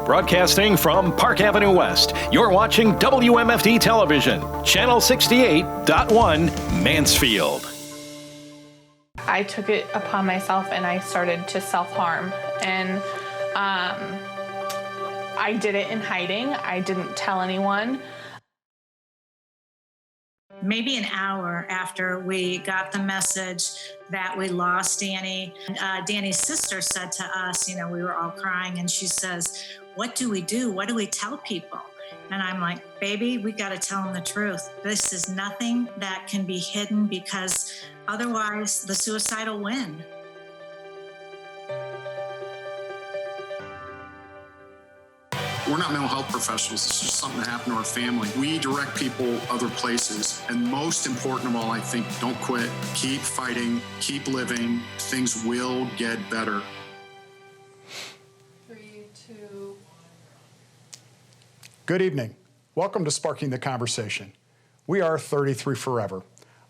Broadcasting from Park Avenue West, you're watching WMFD Television, Channel 68.1, Mansfield. I took it upon myself and I started to self-harm. And I did it in hiding. I didn't tell anyone. Maybe an hour after we got the message that we lost Danny, Danny's sister said to us, we were all crying, and she says, "What do we do? What do we tell people?" And I'm like, "Baby, we got to tell them the truth. This is nothing that can be hidden, because otherwise the suicide will win." We're not mental health professionals. This is just something that happened to our family. We direct people other places. And most important of all, I think, don't quit. Keep fighting. Keep living. Things will get better. 3, 2. Good evening. Welcome to Sparking the Conversation. We are 33 Forever.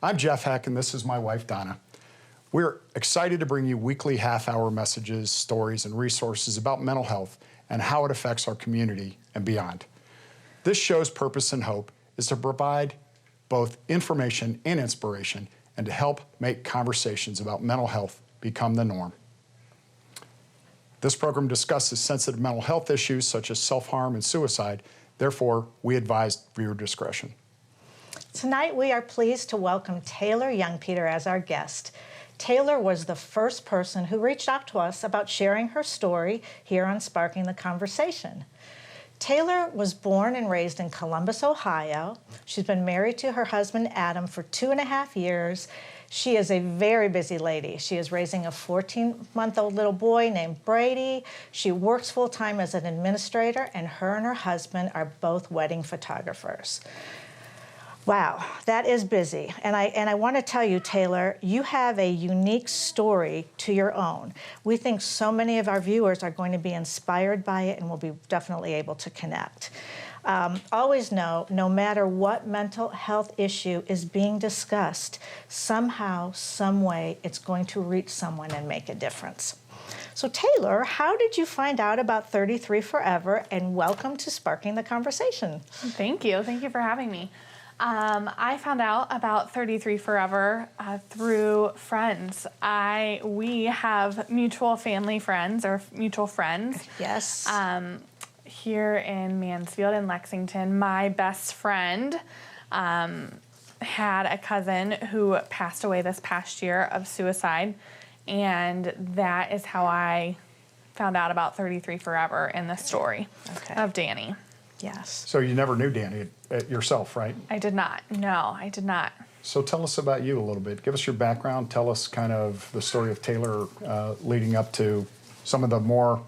I'm Jeff Heck, and this is my wife, Donna. We're excited to bring you weekly half-hour messages, stories, and resources about mental health and how it affects our community and beyond. This show's purpose and hope is to provide both information and inspiration, and to help make conversations about mental health become the norm. This program discusses sensitive mental health issues such as self-harm and suicide. Therefore, we advise viewer discretion. Tonight, we are pleased to welcome Taylor Youngpeter as our guest. Taylor was the first person who reached out to us about sharing her story here on Sparking the Conversation. Taylor was born and raised in Columbus, Ohio. She's been married to her husband, Adam, for 2.5 years. She is a very busy lady. She is raising a 14-month-old little boy named Brady. She works full-time as an administrator, and her husband are both wedding photographers. Wow, that is busy. And I want to tell you, Taylor, you have a unique story to your own. We think so many of our viewers are going to be inspired by it and will be definitely able to connect. Always know, no matter what mental health issue is being discussed, somehow, some way, it's going to reach someone and make a difference. So Taylor, how did you find out about 33 Forever, and welcome to Sparking the Conversation? Thank you. Thank you for having me. I found out about 33 Forever through friends. We have mutual family friends, or mutual friends. Yes. Here in Mansfield and Lexington. My best friend had a cousin who passed away this past year of suicide, and that is how I found out about 33 Forever and the story of Danny. Yes. So you never knew Danny yourself, right? I did not. No, I did not. So tell us about you a little bit. Give us your background. Tell us kind of the story of Taylor leading up to some of the more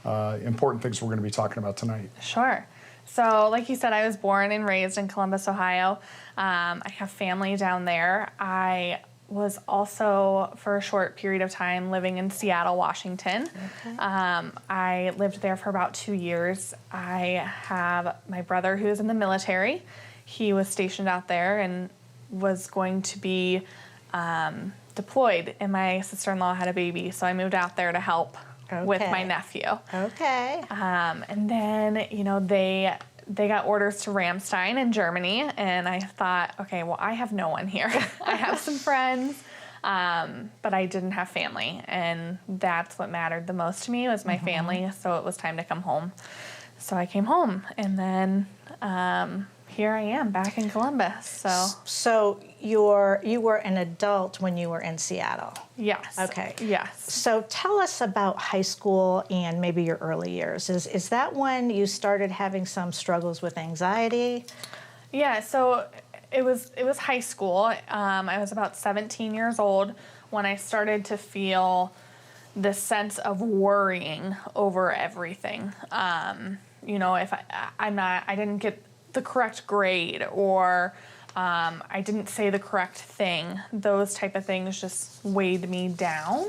important things we're going to be talking about tonight. Sure. So like you said, I was born and raised in Columbus, Ohio. I have family down there. I was also, for a short period of time, living in Seattle, Washington. Okay. I lived there for about 2 years. I have my brother who is in the military. He was stationed out there and was going to be deployed, and my sister-in-law had a baby, so I moved out there to help with my nephew. Okay. And then, they got orders to Ramstein in Germany, and I thought, okay, well, I have no one here. I have some friends, but I didn't have family, and that's what mattered the most to me was my family, so it was time to come home. So I came home, and then here I am back in Columbus. So you were an adult when you were in Seattle? Yes. Okay. Yes. So tell us about high school and maybe your early years. Is that when you started having some struggles with anxiety? Yeah, so it was high school. I was about 17 years old when I started to feel this sense of worrying over everything. If I didn't get the correct grade, or I didn't say the correct thing, those type of things just weighed me down,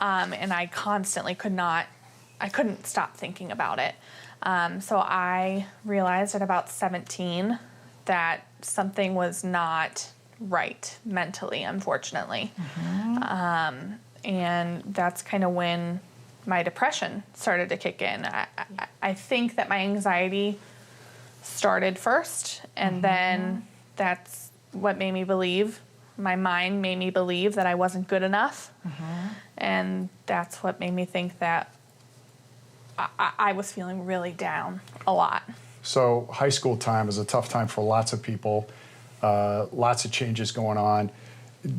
and I constantly couldn't stop thinking about it. So I realized at about 17 that something was not right mentally, unfortunately. And that's kind of when my depression started to kick in. I think that my anxiety started first, and then that's what made me believe, my mind made me believe that I wasn't good enough. And that's what made me think that I was feeling really down a lot. So high school time is a tough time for lots of people, lots of changes going on.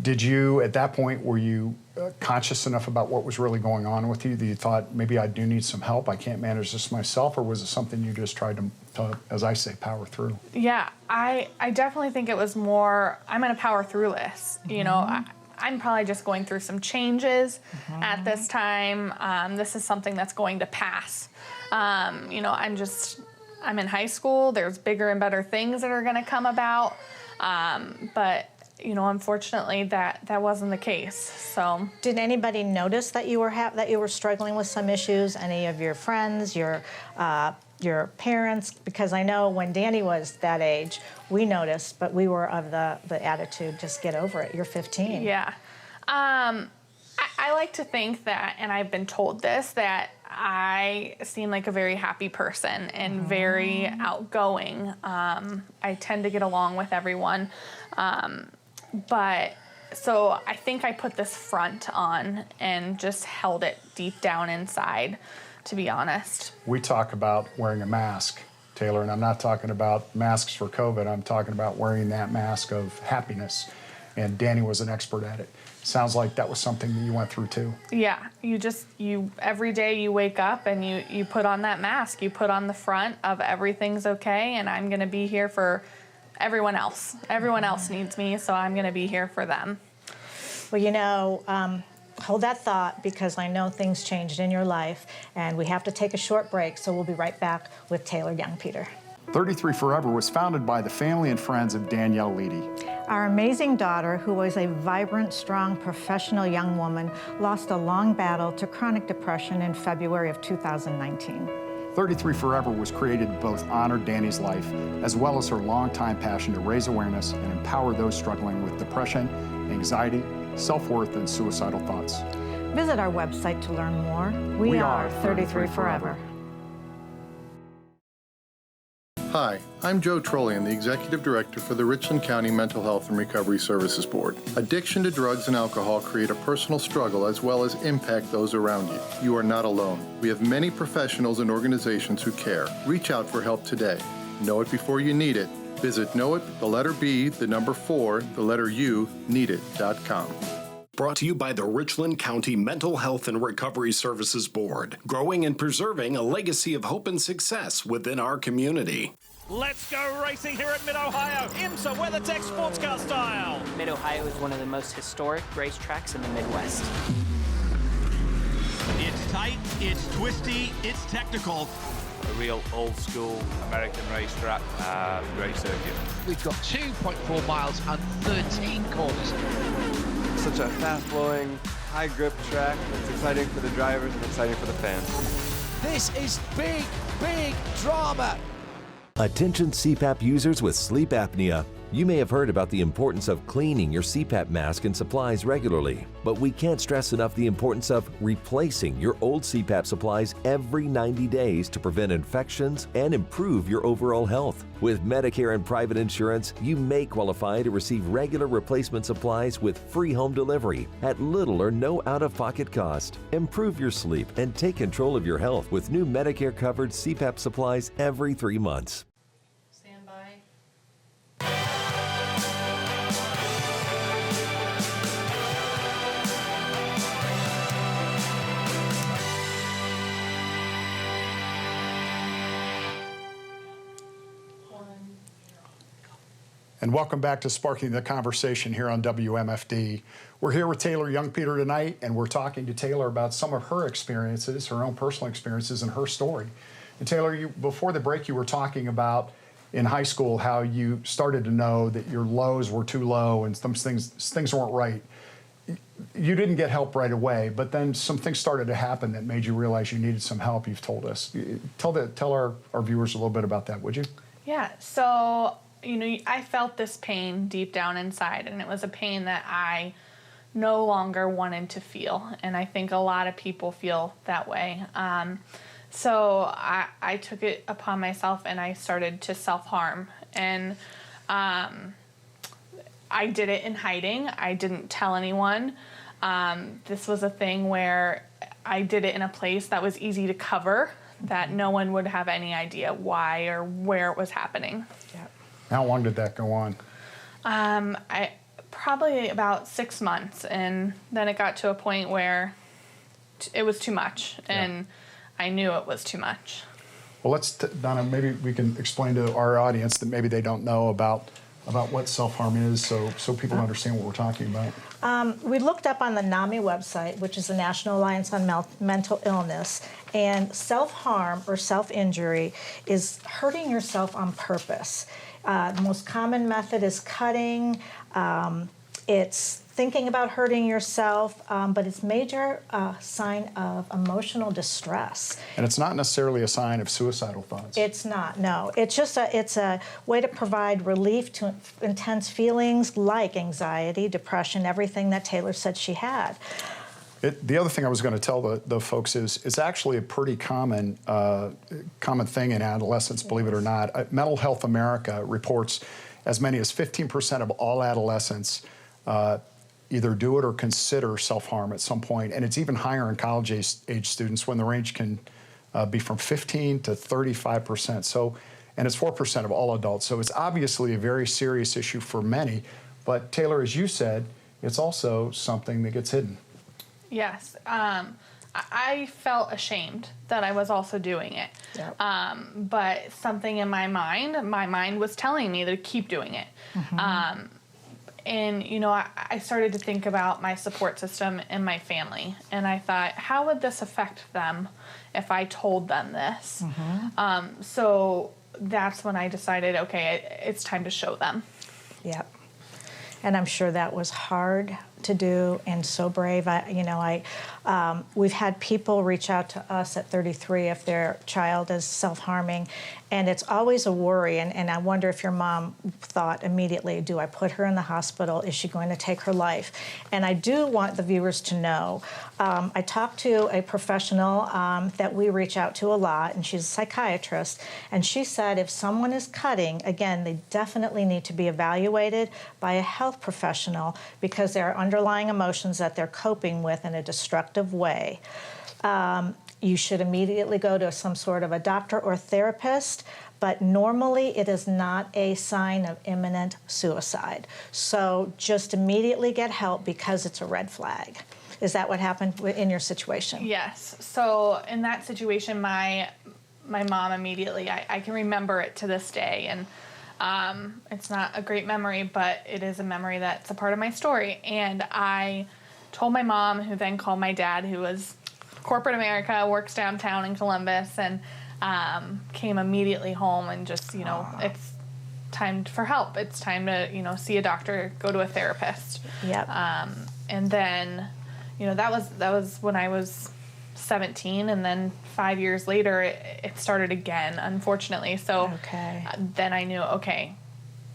Did you, at that point, were you conscious enough about what was really going on with you that you thought, maybe I do need some help, I can't manage this myself, or was it something you just tried to, as I say, power through? Yeah, I definitely think it was more, I'm going to power through this. You know, I'm probably just going through some changes at this time. This is something that's going to pass. You know, I'm in high school. There's bigger and better things that are going to come about. But you know, unfortunately, that wasn't the case. So, did anybody notice that you were struggling with some issues? Any of your friends, your parents? Because I know when Danny was that age, we noticed, but we were of the attitude, just get over it. You're 15. Yeah. I like to think that, and I've been told this, that I seem like a very happy person and very outgoing. I tend to get along with everyone. But so I think I put this front on and just held it deep down inside, to be honest. We talk about wearing a mask, Taylor, and I'm not talking about masks for COVID. I'm talking about wearing that mask of happiness. And Danny was an expert at it. Sounds like that was something that you went through too. Yeah, you every day you wake up and you put on that mask. You put on the front of everything's okay and I'm going to be here for everyone else. Everyone else needs me, so I'm going to be here for them. Well, you know, hold that thought, because I know things changed in your life, and we have to take a short break, so we'll be right back with Taylor Youngpeter. 33 Forever was founded by the family and friends of Danielle Leedy. Our amazing daughter, who was a vibrant, strong, professional young woman, lost a long battle to chronic depression in February of 2019. 33 Forever was created to both honor Danny's life, as well as her longtime passion to raise awareness and empower those struggling with depression, anxiety, self-worth, and suicidal thoughts. Visit our website to learn more. We are 33 Forever. Hi, I'm Joe Trollian, the Executive Director for the Richland County Mental Health and Recovery Services Board. Addiction to drugs and alcohol create a personal struggle as well as impact those around you. You are not alone. We have many professionals and organizations who care. Reach out for help today. Know it before you need it. Visit knowit, the letter B, the number 4, the letter U, needit.com. Brought to you by the Richland County Mental Health and Recovery Services Board, growing and preserving a legacy of hope and success within our community. Let's go racing here at Mid-Ohio. IMSA WeatherTech Sportscar Style. Mid-Ohio is one of the most historic racetracks in the Midwest. It's tight, it's twisty, it's technical. A real old-school American racetrack, great circuit. We've got 2.4 miles and 13 corners. Such a fast-flowing, high-grip track. It's exciting for the drivers and exciting for the fans. This is big, big drama. Attention CPAP users with sleep apnea. You may have heard about the importance of cleaning your CPAP mask and supplies regularly, but we can't stress enough the importance of replacing your old CPAP supplies every 90 days to prevent infections and improve your overall health. With Medicare and private insurance, you may qualify to receive regular replacement supplies with free home delivery at little or no out-of-pocket cost. Improve your sleep and take control of your health with new Medicare-covered CPAP supplies every 3 months. And welcome back to Sparking the Conversation here on WMFD. We're here with Taylor Youngpeter tonight, and we're talking to Taylor about some of her experiences, her own personal experiences, and her story. And Taylor, before the break, you were talking about in high school how you started to know that your lows were too low and some things weren't right. You didn't get help right away, but then some things started to happen that made you realize you needed some help, you've told us. Tell our viewers a little bit about that, would you? Yeah, so, you know, I felt this pain deep down inside, and it was a pain that I no longer wanted to feel. And I think a lot of people feel that way. So I took it upon myself and I started to self-harm. And I did it in hiding. I didn't tell anyone. This was a thing where I did it in a place that was easy to cover, that no one would have any idea why or where it was happening. Yep. How long did that go on? I probably about 6 months, and then it got to a point where it was too much, and I knew it was too much. Well, Donna, maybe we can explain to our audience that maybe they don't know about what self-harm is, so people understand what we're talking about. We looked up on the NAMI website, which is the National Alliance on Mental Illness, and self-harm or self-injury is hurting yourself on purpose. The most common method is cutting. It's thinking about hurting yourself, but it's major sign of emotional distress. And it's not necessarily a sign of suicidal thoughts. It's not, no. It's just it's a way to provide relief to intense feelings like anxiety, depression, everything that Taylor said she had. The other thing I was going to tell the folks is it's actually a pretty common thing in adolescence, believe it or not. Mental Health America reports as many as 15% of all adolescents either do it or consider self-harm at some point, and it's even higher in college-age students when the range can be from 15 to 35%. So, and it's 4% of all adults. So it's obviously a very serious issue for many. But Taylor, as you said, it's also something that gets hidden. Yes. I felt ashamed that I was also doing it. Yep. But something in my mind was telling me to keep doing it. Mm-hmm. And, you know, I started to think about my support system and my family. And I thought, how would this affect them if I told them this? Mm-hmm. So that's when I decided, okay, it's time to show them. Yep. And I'm sure that was hard to do and so brave. We've had people reach out to us at 33 if their child is self-harming, and it's always a worry. And I wonder if your mom thought immediately, do I put her in the hospital? Is she going to take her life? And I do want the viewers to know, I talked to a professional that we reach out to a lot, and she's a psychiatrist, and she said if someone is cutting, again, they definitely need to be evaluated by a health professional because there are underlying emotions that they're coping with in a destructive way. You should immediately go to some sort of a doctor or therapist, but normally it is not a sign of imminent suicide. So just immediately get help because it's a red flag. Is that what happened in your situation? Yes. So in that situation, my mom immediately, I can remember it to this day, and it's not a great memory, but it is a memory that's a part of my story. And I told my mom, who then called my dad, who was corporate America, works downtown in Columbus, and came immediately home and just, it's time for help. It's time to, see a doctor, go to a therapist. Yep. And then, that was when I was 17, and then 5 years later, it started again, unfortunately. So then I knew, okay,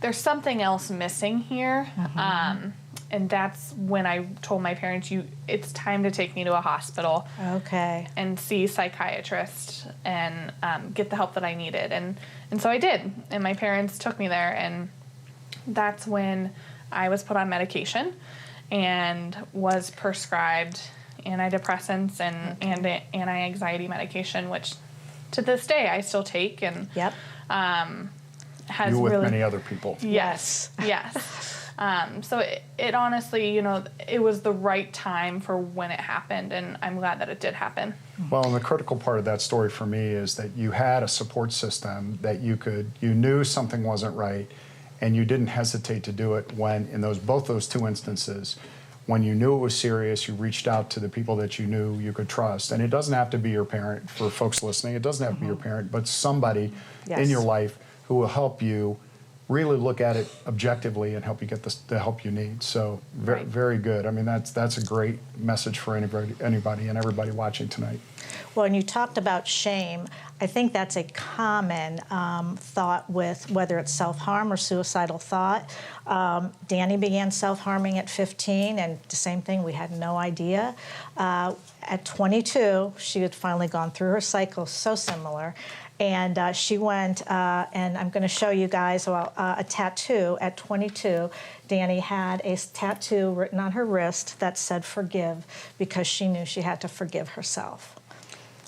there's something else missing here. Mm-hmm. And that's when I told my parents, it's time to take me to a hospital. Okay. And see a psychiatrist and get the help that I needed. And so I did. And my parents took me there. And that's when I was put on medication and was prescribed antidepressants and anti-anxiety medication, which to this day I still take. And has you with really, many other people. Yes. So it honestly, it was the right time for when it happened, and I'm glad that it did happen. Well, and the critical part of that story for me is that you had a support system that you knew something wasn't right, and you didn't hesitate to do it when, in both those two instances, when you knew it was serious, you reached out to the people that you knew you could trust. And it doesn't have to be your parent, for folks listening, it doesn't have to be your parent, but somebody in your life who will help you really look at it objectively and help you get the help you need. So very good. I mean, that's a great message for anybody and everybody watching tonight. Well, and you talked about shame. I think that's a common thought with whether it's self-harm or suicidal thought. Danny began self-harming at 15, and the same thing, we had no idea. At 22, she had finally gone through her cycle, so similar. And she went, and I'm going to show you guys a tattoo. At 22, Danny had a tattoo written on her wrist that said forgive, because she knew she had to forgive herself.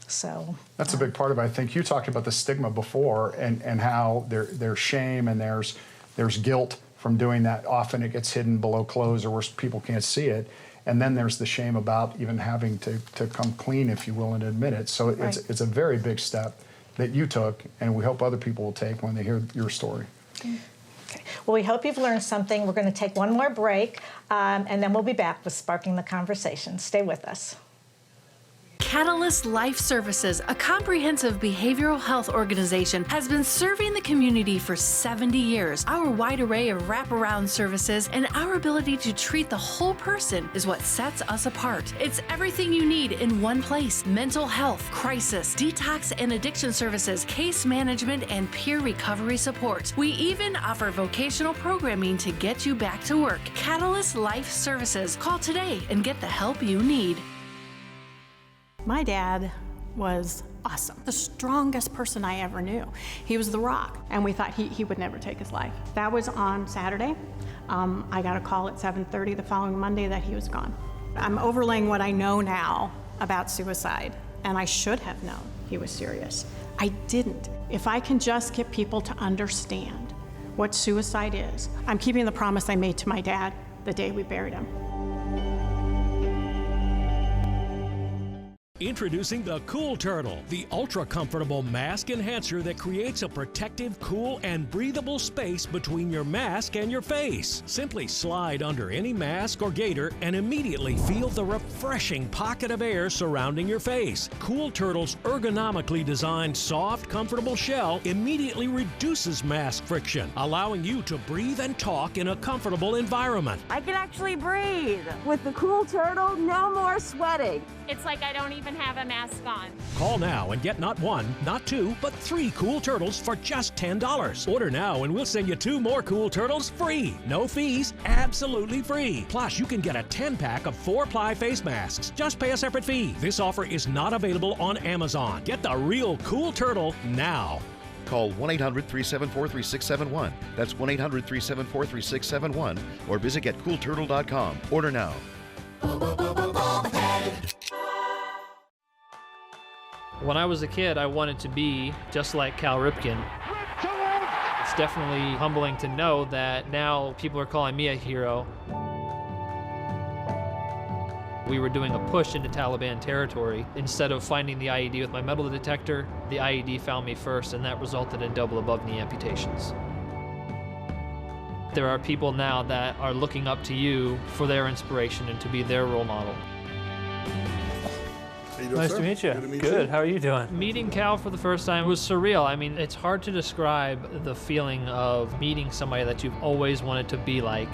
So that's a big part of it. I think you talked about the stigma before and how there's shame and there's guilt from doing that. Often it gets hidden below clothes or where people can't see it. And then there's the shame about even having to come clean, if you will, and admit it. So it's a very big step that you took, and we hope other people will take when they hear your story. Okay. Well, we hope you've learned something. We're going to take one more break, and then we'll be back with Sparking the Conversation. Stay with us. Catalyst Life Services, a comprehensive behavioral health organization, has been serving the community for 70 years. Our wide array of wraparound services and our ability to treat the whole person is what sets us apart. It's everything you need in one place: mental health, crisis, detox and addiction services, case management, and peer recovery support. We even offer vocational programming to get you back to work. Catalyst Life Services. Call today and get the help you need. My dad was awesome, the strongest person I ever knew. He was the rock, and we thought he would never take his life. That was on Saturday. I got a call at 7:30 the following Monday that he was gone. I'm overlaying what I know now about suicide, and I should have known he was serious. I didn't. If I can just get people to understand what suicide is, I'm keeping the promise I made to my dad the day we buried him. Introducing the Cool Turtle, the ultra-comfortable mask enhancer that creates a protective, cool, and breathable space between your mask and your face. Simply slide under any mask or gaiter and immediately feel the refreshing pocket of air surrounding your face. Cool Turtle's ergonomically designed, soft, comfortable shell immediately reduces mask friction, allowing you to breathe and talk in a comfortable environment. I can actually breathe. With the Cool Turtle, no more sweating. It's like I don't even have a mask on. Call now and get not one, not two, but 3 Cool Turtles for just $10. Order now and we'll send you 2 more Cool Turtles free. No fees, absolutely free. Plus, you can get a 10-pack of 4-ply face masks. Just pay a separate fee. This offer is not available on Amazon. Get the real Cool Turtle now. Call 1-800-374-3671. That's 1-800-374-3671. Or visit getcoolturtle.com. Order now. When I was a kid, I wanted to be just like Cal Ripken. It's definitely humbling to know that now people are calling me a hero. We were doing a push into Taliban territory. Instead of finding the IED with my metal detector, the IED found me first, and that resulted in double above-knee amputations. There are people now that are looking up to you for their inspiration and to be their role model. Nice to meet you. Good. How are you doing? Meeting Cal for the first time was surreal. I mean, it's hard to describe the feeling of meeting somebody that you've always wanted to be like.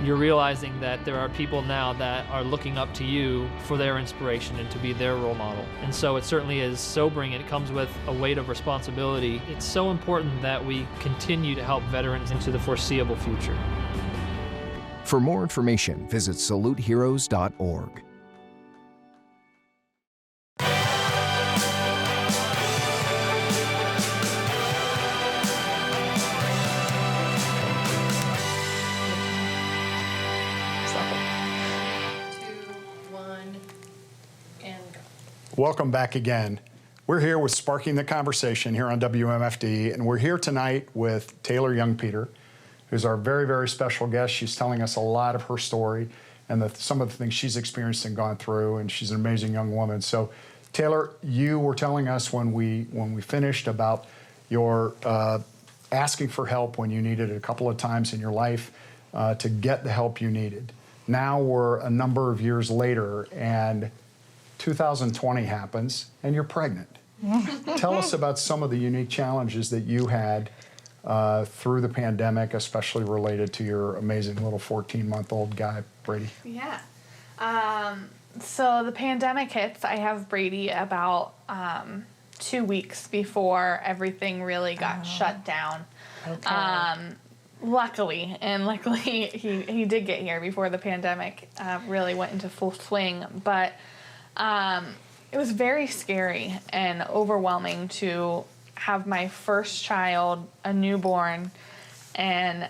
You're realizing that there are people now that are looking up to you for their inspiration and to be their role model. And so it certainly is sobering. It comes with a weight of responsibility. It's so important that we continue to help veterans into the foreseeable future. For more information, visit saluteheroes.org. Welcome back again. We're here with Sparking the Conversation here on WMFD, and we're here tonight with Taylor Youngpeter, who's our very, very special guest. She's telling us a lot of her story and some of the things she's experienced and gone through, and she's an amazing young woman. So, Taylor, you were telling us when we finished about your asking for help when you needed it a couple of times in your life to get the help you needed. Now we're a number of years later, and 2020 happens, and you're pregnant. Tell us about some of the unique challenges that you had through the pandemic, especially related to your amazing little 14-month-old guy, Brady? Yeah. So the pandemic hits. I have Brady about 2 weeks before everything really got shut down. Okay. Luckily he did get here before the pandemic really went into full swing. But it was very scary and overwhelming to have my first child, a newborn, and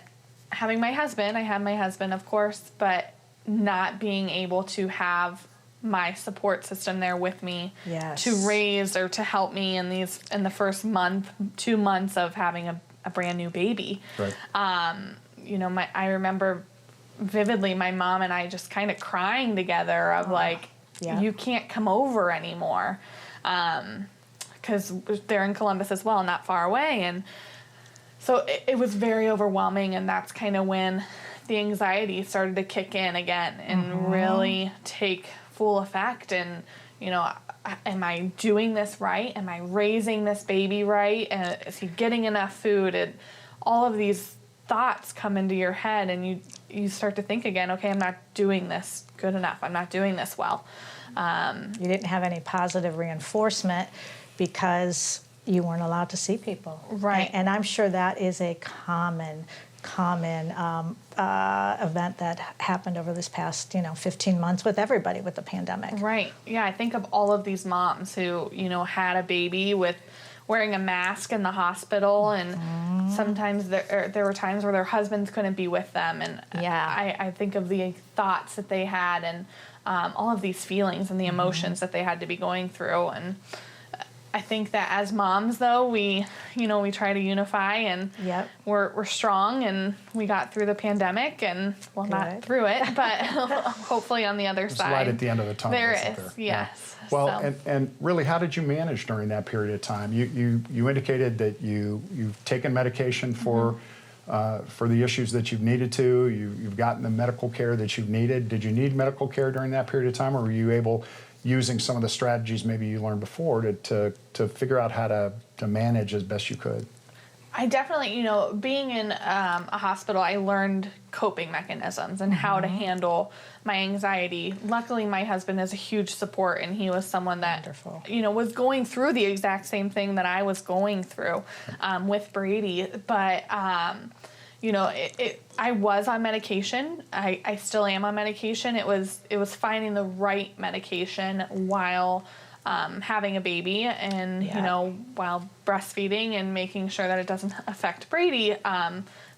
having my husband. I had my husband, of course, but not being able to have my support system there with me to raise or to help me in the first 2 months of having a brand new baby. Right. I remember vividly my mom and I just kind of crying together of you can't come over anymore. Because they're in Columbus as well, not far away. And so it was very overwhelming, and that's kind of when the anxiety started to kick in again and really take full effect. And, am I doing this right? Am I raising this baby right? And is he getting enough food? And all of these thoughts come into your head, and you start to think again, okay, I'm not doing this good enough. I'm not doing this well. You didn't have any positive reinforcement because you weren't allowed to see people. Right. And I'm sure that is a common event that happened over this past 15 months with everybody with the pandemic. Right. Yeah, I think of all of these moms who had a baby with wearing a mask in the hospital, and sometimes there were times where their husbands couldn't be with them, and I think of the thoughts that they had, and all of these feelings and the emotions that they had to be going through. And I think that as moms, though, we try to unify, and we're strong, and we got through the pandemic, and not through it, but hopefully on the other side. There's light at the end of the tunnel. There isn't is, there? yes. Yeah. Well, and really, how did you manage during that period of time? You indicated that you've taken medication for the issues that you've needed to. You've gotten the medical care that you've needed. Did you need medical care during that period of time, or were you able, using some of the strategies maybe you learned before, to figure out how to manage as best you could? I definitely, being in a hospital, I learned coping mechanisms and how to handle my anxiety. Luckily, my husband is a huge support, and he was someone that, was going through the exact same thing that I was going through with Brady. But, I was on medication. I still am on medication. It was finding the right medication while having a baby, and while breastfeeding, and making sure that it doesn't affect Brady.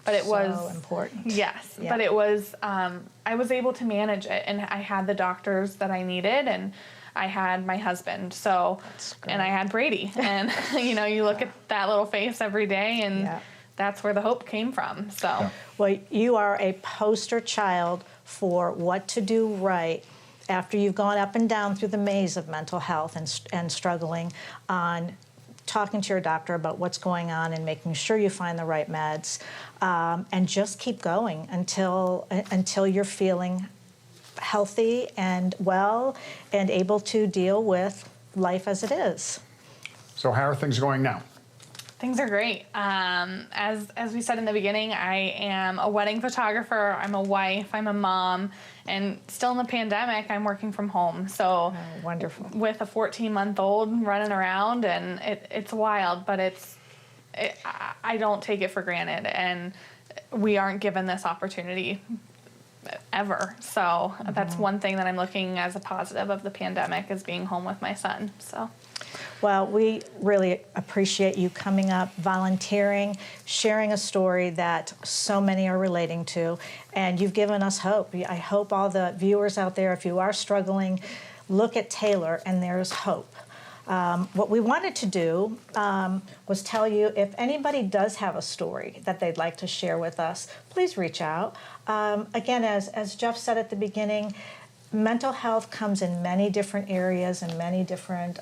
But it was so important. Yes, but it was. I was able to manage it, and I had the doctors that I needed, and I had my husband. So, and I had Brady, and you look at that little face every day, and that's where the hope came from. So, well, you are a poster child for what to do right after you've gone up and down through the maze of mental health and struggling on talking to your doctor about what's going on and making sure you find the right meds, and just keep going until you're feeling healthy and well and able to deal with life as it is. So how are things going now? Things are great. As we said in the beginning, I am a wedding photographer, I'm a wife, I'm a mom, and still in the pandemic, I'm working from home. So wonderful. With a 14-month-old running around, and it's wild, but I don't take it for granted, and we aren't given this opportunity ever. So that's one thing that I'm looking as a positive of the pandemic, is being home with my son. So. Well, we really appreciate you coming up, volunteering, sharing a story that so many are relating to, and you've given us hope. I hope all the viewers out there, if you are struggling, look at Taylor, and there's hope. What we wanted to do was tell you, if anybody does have a story that they'd like to share with us, please reach out. Again, as Jeff said at the beginning, mental health comes in many different areas and many different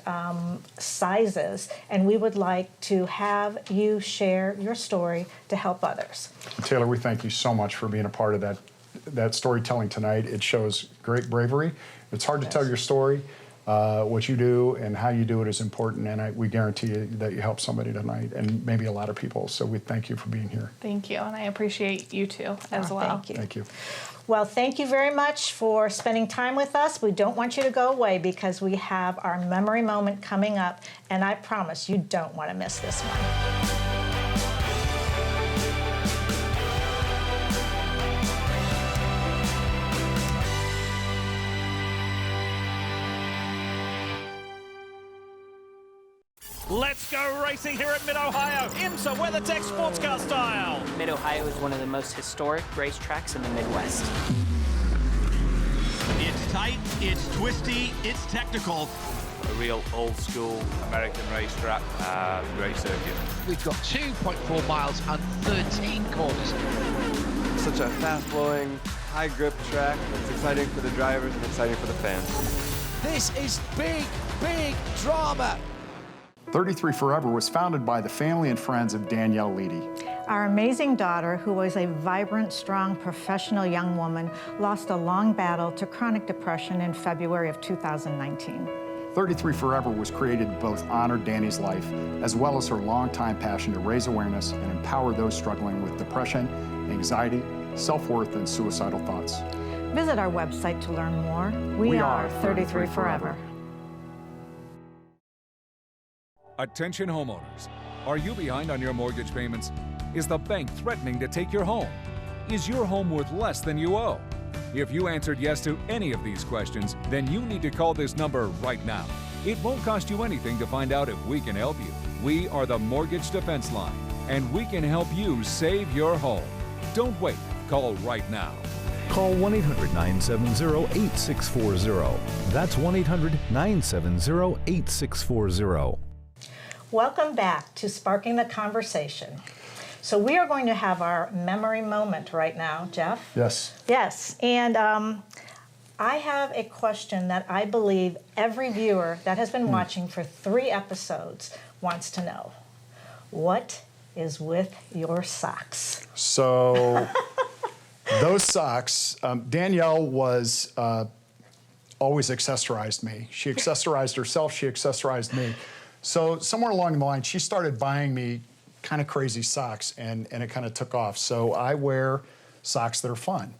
sizes, and we would like to have you share your story to help others. Taylor, we thank you so much for being a part of that storytelling tonight. It shows great bravery. It's hard to tell your story, What you do and how you do it is important, and we guarantee you that you help somebody tonight and maybe a lot of people. So we thank you for being here. Thank you, and I appreciate you too as well. Thank you. Thank you. Well, thank you very much for spending time with us. We don't want you to go away because we have our memory moment coming up, and I promise you don't want to miss this one. Let's go racing here at Mid-Ohio. IMSA WeatherTech Sports Car Style. Mid-Ohio is one of the most historic racetracks in the Midwest. It's tight, it's twisty, it's technical. A real old school American racetrack, great circuit. We've got 2.4 miles and 13 corners. Such a fast-flowing, high-grip track. It's exciting for the drivers and exciting for the fans. This is big, big drama. 33 Forever was founded by the family and friends of Danielle Leedy. Our amazing daughter, who was a vibrant, strong, professional young woman, lost a long battle to chronic depression in February of 2019. 33 Forever was created to both honor Danny's life, as well as her longtime passion to raise awareness and empower those struggling with depression, anxiety, self-worth, and suicidal thoughts. Visit our website to learn more. We are 33 Forever. Attention homeowners. Are you behind on your mortgage payments? Is the bank threatening to take your home? Is your home worth less than you owe? If you answered yes to any of these questions, then you need to call this number right now. It won't cost you anything to find out if we can help you. We are the Mortgage Defense Line, and we can help you save your home. Don't wait. Call right now. Call 1-800-970-8640. That's 1-800-970-8640. Welcome back to Sparking the Conversation. So we are going to have our memory moment right now, Jeff. Yes. Yes, and I have a question that I believe every viewer that has been watching for 3 episodes wants to know. What is with your socks? So those socks, Danielle was always accessorized me. She accessorized herself, she accessorized me. So somewhere along the line, she started buying me kind of crazy socks, and it kind of took off. So I wear socks that are fun.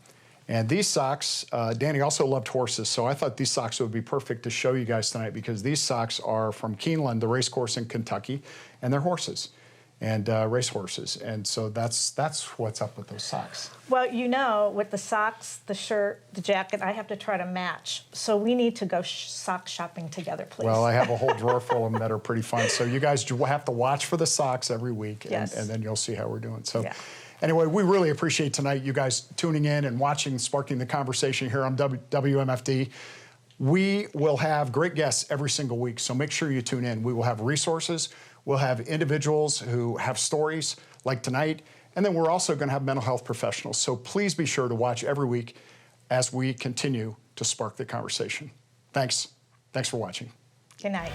And these socks, Danny also loved horses, so I thought these socks would be perfect to show you guys tonight because these socks are from Keeneland, the race course in Kentucky, and they're horses and race horses. And so that's what's up with those socks. Well, you know, with the socks, the shirt, the jacket, I have to try to match. So we need to go sock shopping together, please. Well, I have a whole drawer full of them that are pretty fun. So you guys have to watch for the socks every week, Yes. and then you'll see how we're doing. So Yeah. anyway, we really appreciate tonight you guys tuning in and watching, sparking the conversation here on WMFD. We will have great guests every single week, so make sure you tune in. We will have resources. We'll have individuals who have stories like tonight, and then we're also going to have mental health professionals. So please be sure to watch every week as we continue to spark the conversation. Thanks. Thanks for watching. Good night.